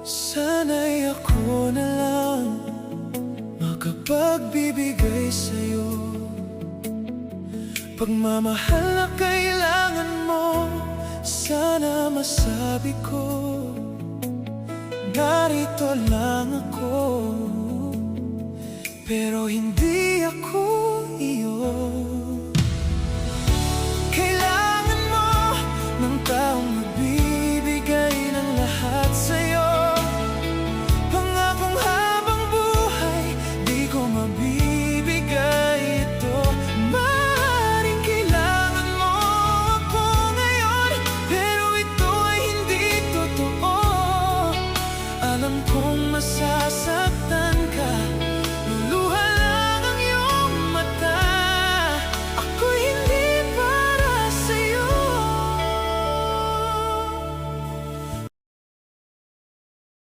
Sana'y ako na lang makapagbibigay sa'yo. Pagmamahal na kailangan mo, sana masabi ko, narito lang ako. Pero hindi